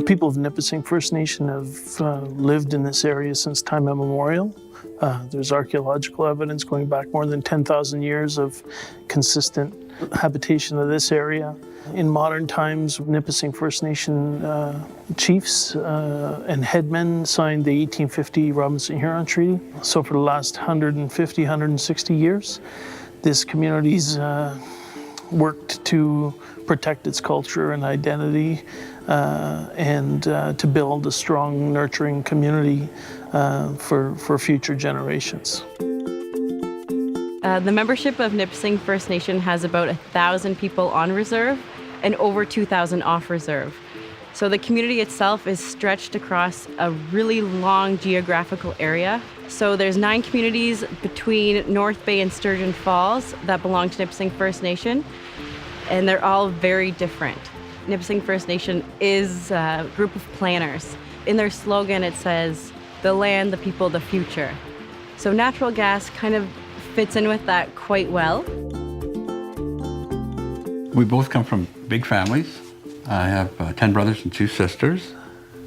people of Nipissing First Nation have lived in this area since time immemorial. There's archaeological evidence going back more than 10,000 years of consistent habitation of this area. In modern times, Nipissing First Nation chiefs and headmen signed the 1850 Robinson-Huron Treaty. So for the last 150, 160 years, this community's worked to protect its culture and identity and to build a strong, nurturing community for future generations. The membership of Nipissing First Nation has about 1,000 people on reserve and over 2,000 off reserve. So the community itself is stretched across a really long geographical area. So there's 9 communities between North Bay and Sturgeon Falls that belong to Nipissing First Nation, and they're all very different. Nipissing First Nation is a group of planners. In their slogan, it says, "The land, the people, the future." So natural gas kind of fits in with that quite well. We both come from big families. I have 10 brothers and 2 sisters,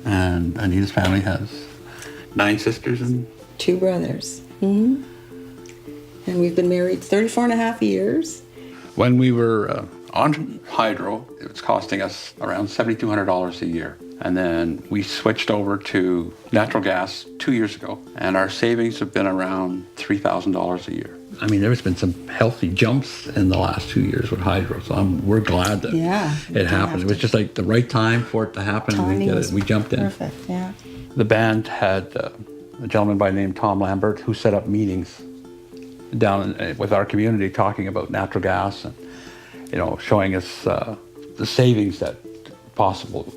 and Anita's family has 9 sisters and 2 brothers. Mm-hmm. And we've been married 34 and a half years. When we were on hydro, it was costing us around $7,200 a year. And then we switched over to natural gas 2 years ago, and our savings have been around $3,000 a year. I mean, there's been some healthy jumps in the last 2 years with hydro, so we're glad that it happened. It was just like the right time for it to happen, and we jumped in. Perfect, yeah. The band had a gentleman by the name Tom Lambert who set up meetings down with our community talking about natural gas and, showing us the savings that possible.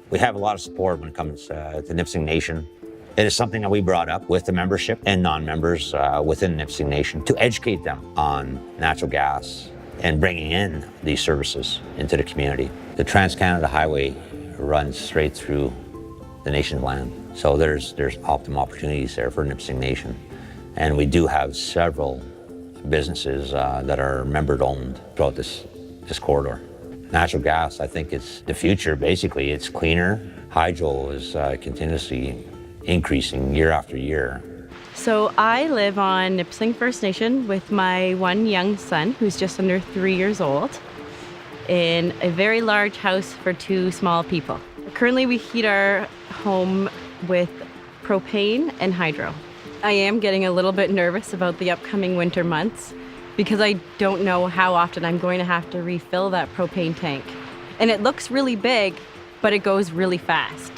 We have a lot of support when it comes to Nipissing Nation. It is something that we brought up with the membership and non-members within Nipissing Nation to educate them on natural gas and bringing in these services into the community. The Trans-Canada Highway runs straight through the nation's land. So there's optimal opportunities there for Nipissing Nation. And we do have several businesses that are member-owned throughout this corridor. Natural gas, I think, is the future. Basically, it's cleaner. Hydro is continuously increasing year after year. So I live on Nipissing First Nation with my one young son, who's just under 3 years old, in a very large house for 2 small people. Currently, we heat our home with propane and hydro. I am getting a little bit nervous about the upcoming winter months because I don't know how often I'm going to have to refill that propane tank. And it looks really big, but it goes really fast.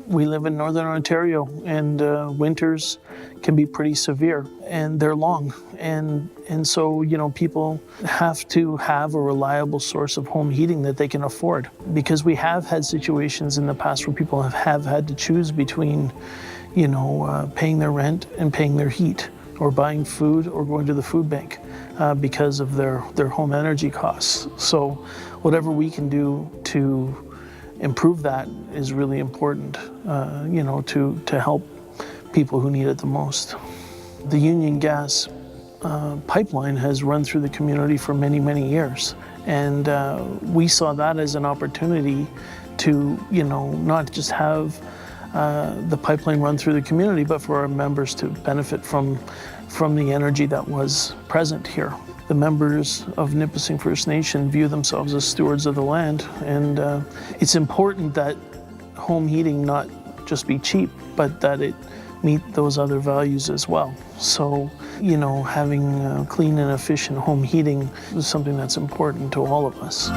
We live in Northern Ontario, and winters can be pretty severe, and they're long. And so, people have to have a reliable source of home heating that they can afford. Because we have had situations in the past where people have had to choose between, paying their rent and paying their heat, or buying food or going to the food bank because of their home energy costs. So whatever we can do to improve that is really important, to help people who need it the most. The Union Gas pipeline has run through the community for many, many years. And we saw that as an opportunity to, not just have the pipeline run through the community, but for our members to benefit from the energy that was present here. The members of Nipissing First Nation view themselves as stewards of the land, and it's important that home heating not just be cheap, but that it meet those other values as well. So, having clean and efficient home heating is something that's important to all of us.